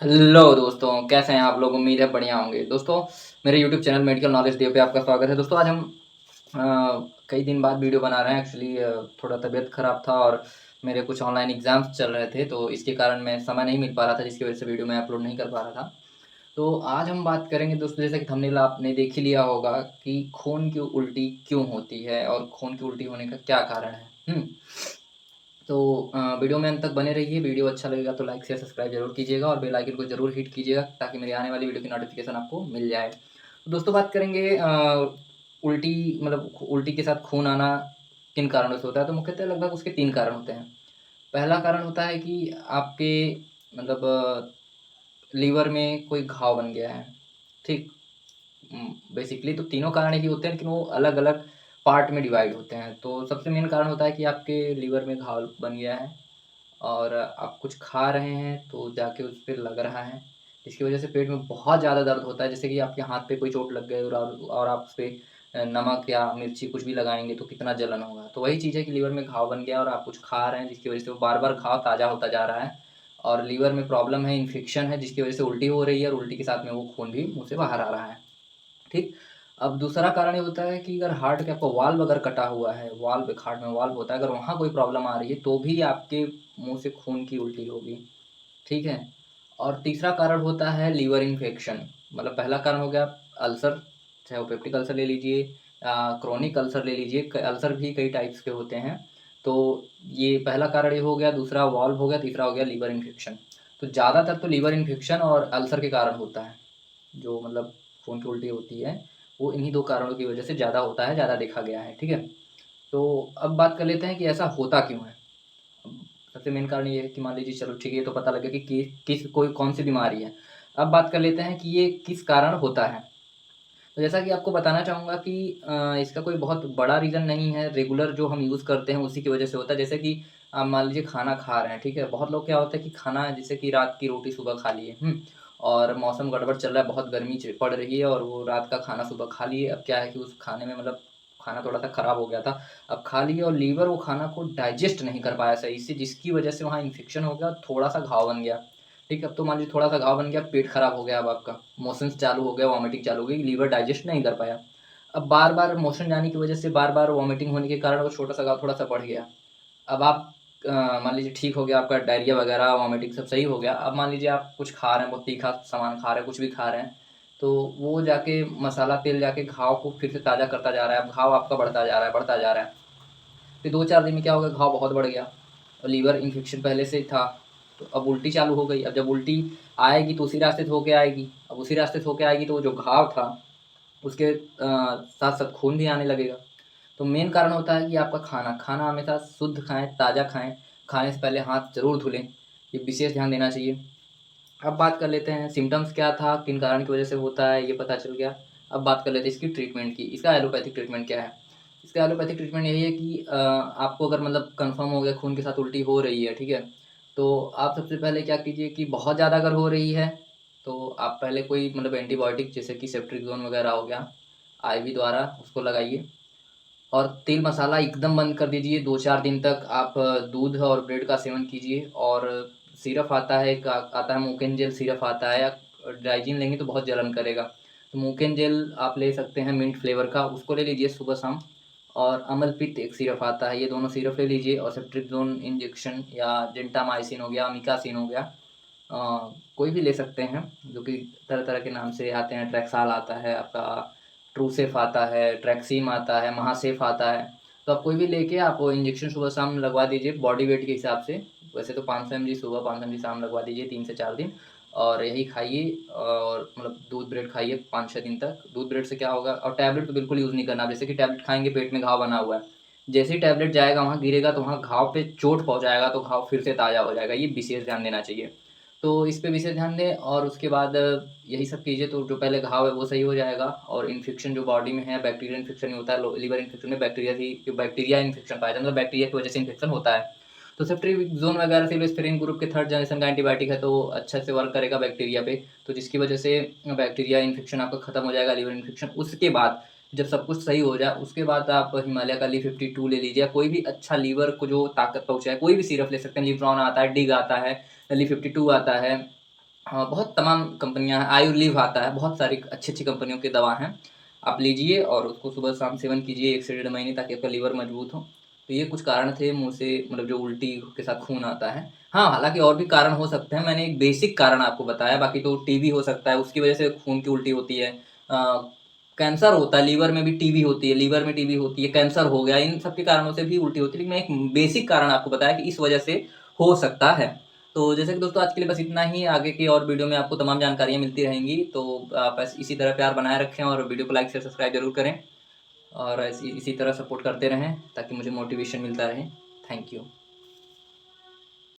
Hello दोस्तों, कैसे हैं आप लोग? उम्मीद है बढ़िया होंगे। दोस्तों, मेरे YouTube channel medical knowledge day पे आपका स्वागत है। दोस्तों, आज हम कई दिन बाद वीडियो बना रहे हैं। एक्चुअली थोड़ा तबीयत ख़राब था और मेरे कुछ ऑनलाइन एग्ज़ाम्स चल रहे थे, तो इसके कारण मैं समय नहीं मिल पा रहा था, जिसकी वजह से वीडियो मैं अपलोड नहीं कर पा रहा था। तो आज हम बात करेंगे दोस्तों, जैसा कि थंबनेल आपने देख ही लिया होगा कि खून की उल्टी क्यों होती है और खून की उल्टी होने का क्या कारण है। तो वीडियो में अंत तक बने रहिए। वीडियो अच्छा लगेगा तो लाइक शेयर सब्सक्राइब जरूर कीजिएगा और बेल आइकन को जरूर हिट कीजिएगा ताकि मेरी आने वाली वीडियो की नोटिफिकेशन आपको मिल जाए। तो दोस्तों, बात करेंगे उल्टी, मतलब उल्टी के साथ खून आना किन कारणों से होता है। तो मुख्यतः लगभग उसके 3 कारण होते हैं। पहला कारण होता है कि आपके मतलब लीवर में कोई घाव बन गया है, ठीक। बेसिकली तो तीनों कारण एक ही होते हैं, लेकिन वो अलग-अलग पार्ट में डिवाइड होते हैं। तो सबसे मेन कारण होता है कि आपके लीवर में घाव बन गया है और आप कुछ खा रहे हैं तो जाके उस पे लग रहा है, जिसकी वजह से पेट में बहुत ज़्यादा दर्द होता है। जैसे कि आपके हाथ पे कोई चोट लग गई और आप उस पे नमक या मिर्ची कुछ भी लगाएँगे तो कितना जलन होगा। तो वही चीज़ है कि लीवर में घाव बन गया और आप कुछ खा रहे हैं, जिसकी वजह से वो बार-बार घाव ताज़ा होता जा रहा है और लीवर में प्रॉब्लम है, इन्फेक्शन है, जिसकी वजह से उल्टी हो रही है और उल्टी के साथ में वो खून भी मुँह से बाहर आ रहा है। ठीक। अब दूसरा कारण ये होता है कि अगर हार्ट के आपका वाल्व अगर कटा हुआ है, वाल्व एक हार्ट में वाल्व होता है, अगर वहाँ कोई प्रॉब्लम आ रही है, तो भी आपके मुँह से खून की उल्टी होगी, ठीक है? और तीसरा कारण होता है लीवर इन्फेक्शन। मतलब पहला कारण हो गया अल्सर, चाहे वो पेप्टिक अल्सर ले लीजिए, क्रोनिक अल्सर ले लीजिए। अल्सर भी कई टाइप्स के होते हैं। तो ये पहला कारण ये हो गया, दूसरा वाल्व हो गया, तीसरा हो गया लीवर इन्फेक्शन। तो ज़्यादातर तो लीवर इन्फेक्शन और अल्सर के कारण होता है। जो मतलब खून की उल्टी होती है, वो इन्हीं 2 कारणों की वजह से ज़्यादा होता है, ज़्यादा देखा गया है, ठीक है? तो अब बात कर लेते हैं कि ऐसा होता क्यों है? अब सबसे मेन कारण ये है कि मान लीजिए, चलो ठीक है, ये तो पता लगा कि किस कोई कौन-सी बीमारी है। अब बात कर लेते हैं कि ये किस कारण होता है। तो जैसा कि आपको बताना चाहूँगा कि इसका कोई बहुत बड़ा रीज़न नहीं है, रेगुलर जो हम यूज़ करते हैं उसी की वजह से होता है। जैसे कि मान लीजिए खाना खा रहे हैं, ठीक है? बहुत लोग क्या होता है कि खाना जैसे कि रात की रोटी सुबह खा लिए, और मौसम गड़बड़ चल रहा है, बहुत गर्मी च पड़ रही है और वो रात का खाना सुबह खा लिए। अब क्या है कि उस खाने में मतलब खाना थोड़ा-सा खराब हो गया था। अब खा लिए और लीवर वो खाना को डाइजेस्ट नहीं कर पाया सही से, जिसकी वजह से वहाँ इन्फेक्शन हो गया, थोड़ा-सा घाव बन गया। ठीक है, अब तो मान लीजिए थोड़ा-सा घाव बन गया, पेट खराब हो गया अब आपका, मोशंस चालू हो गया, वॉमिटिंग चालू हो गई, लीवर डाइजेस्ट नहीं कर पाया। अब बार-बार मोशन जाने की वजह से बार-बार वॉमिटिंग होने के कारण वो छोटा-सा घाव थोड़ा-सा बढ़ गया। अब आप मान लीजिए ठीक हो गया आपका, डायरिया वगैरह, वॉमिटिंग सब सही हो गया। अब मान लीजिए आप कुछ खा रहे हैं, बहुत तीखा सामान खा रहे हैं, कुछ भी खा रहे हैं, तो वो जाके मसाला तेल जाके घाव को फिर से ताज़ा करता जा रहा है। अब घाव आपका बढ़ता जा रहा है, बढ़ता जा रहा है। फिर 2-4 दिन में क्या होगा, घाव बहुत बढ़ गया और लीवर इन्फेक्शन पहले से था, तो अब उल्टी चालू हो गई। अब जब उल्टी आएगी तो उसी रास्ते से होके आएगी। अब उसी रास्ते से होके आएगी तो वो जो घाव था उसके साथ-साथ खून भी आने लगेगा। तो मेन कारण होता है कि आपका खाना, खाना हमेशा शुद्ध खाएँ, ताज़ा खाएँ, खाने से पहले हाथ ज़रूर धुलें, ये विशेष ध्यान देना चाहिए। अब बात कर लेते हैं सिम्पटम्स क्या था, किन कारण की वजह से होता है, ये पता चल गया। अब बात कर लेते हैं इसकी ट्रीटमेंट की। इसका एलोपैथिक ट्रीटमेंट क्या है? इसका एलोपैथिक ट्रीटमेंट यही है कि आपको अगर मतलब कन्फर्म हो गया खून के साथ उल्टी हो रही है, ठीक है? तो आप सबसे पहले क्या कीजिए कि बहुत ज़्यादा अगर हो रही है, तो आप पहले कोई मतलब एंटीबायोटिक जैसे कि सेफ्ट्रिक्ज़ोन वगैरह हो गया, आईवी द्वारा उसको लगाइए। और तेल मसाला एकदम बंद कर दीजिए। 2-4 दिन तक आप दूध और ब्रेड का सेवन कीजिए। और सिरप आता है, एक आता है मुकेन जेल सिरप आता है, डाइजीन लेंगे तो बहुत जलन करेगा। तो मुकेन जेल आप ले सकते हैं मिंट फ्लेवर का, उसको ले लीजिए सुबह-शाम। और अमलपित एक सिरप आता है, ये दोनों सिरप ले लीजिए और सेफ्ट्रिक्ज़ोन इंजेक्शन या जेंटामाइसिन हो गया, अमिकासिन हो गया, कोई भी ले सकते हैं, जो कि तरह-तरह के नाम से आते हैं। ट्रैक्साल आता है आपका, ट्रूसेफ आता है, ट्रैक्सिम आता है, महासेफ आता है। तो आप कोई भी लेके आप वो इंजेक्शन सुबह-शाम लगवा दीजिए बॉडी वेट के हिसाब से। वैसे तो 500 एमजी सुबह, 500 एमजी शाम लगवा दीजिए 3 से 4 दिन और यही खाइए। और मतलब दूध ब्रेड खाइए 5-6 दिन तक। दूध ब्रेड से क्या होगा, और टैबलेट तो बिल्कुल यूज़ नहीं करना। जैसे कि टैबलेट खाएँगे, पेट में घाव बना हुआ है, जैसे ही टैबलेट जाएगा वहाँ गिरेगा तो वहाँ घाव पे चोट पहुँचाएगा, तो घाव फिर से ताज़ा हो जाएगा। ये विशेष ध्यान देना चाहिए। तो इस पे विशेष ध्यान दें और उसके बाद यही सब कीजिए तो जो पहले घाव है वो सही हो जाएगा। और इन्फेक्शन जो बॉडी में है, बैक्टीरियल इन्फेक्शन ही होता है। लीवर इन्फेक्शन में बैक्टीरिया इन्फेक्शन पाया जाता है, मतलब बैक्टीरिया की वजह से इन्फेक्शन होता है। तो सेफ्ट्रिक्सोन वगैरह सिलोस्पिरिन ग्रुप के थर्ड जनरेशन का एंटीबायोटिक है, तो अच्छे से वर्क करेगा बैक्टीरिया पे। तो जिसकी वजह से बैक्टीरिया इन्फेक्शन आपका खत्म हो जाएगा, लीवर इन्फेक्शन। उसके बाद जब सब कुछ सही हो जाए, उसके बाद आप हिमालय का ली-52 ले लीजिए, या कोई भी अच्छा लीवर को जो ताकत पहुँचाए, कोई भी सिरप ले सकते हैं। लिवरॉन आता है, डिग आता है, ली-52 आता है, बहुत तमाम कंपनियाँ हैं, आयुर्लीव आता है, बहुत सारी अच्छी-अच्छी कंपनियों की दवा हैं। आप लीजिए और उसको सुबह-शाम सेवन कीजिए 1 से डेढ़ महीने, ताकि आपका लीवर मजबूत हो। तो ये कुछ कारण थे मुँह से मतलब जो उल्टी के साथ खून आता है। हाँ, हालाँकि और भी कारण हो सकते हैं, मैंने एक बेसिक कारण आपको बताया, बाकी तो टीबी हो सकता है, उसकी वजह से खून की उल्टी होती है। कैंसर होता है, लीवर में भी टीबी होती है, लीवर में टीबी होती है, कैंसर हो गया, इन सब के कारणों से भी उल्टी होती है। लेकिन मैं एक बेसिक कारण आपको बताया कि इस वजह से हो सकता है। तो जैसे कि दोस्तों आज के लिए बस इतना ही, आगे की और वीडियो में आपको तमाम जानकारियाँ मिलती रहेंगी, तो आप इसी तरह प्यार बनाए रखें और वीडियो को लाइक, शेयर, सब्सक्राइब ज़रूर करें और इसी तरह सपोर्ट करते रहें, ताकि मुझे मोटिवेशन मिलता रहे। Thank you.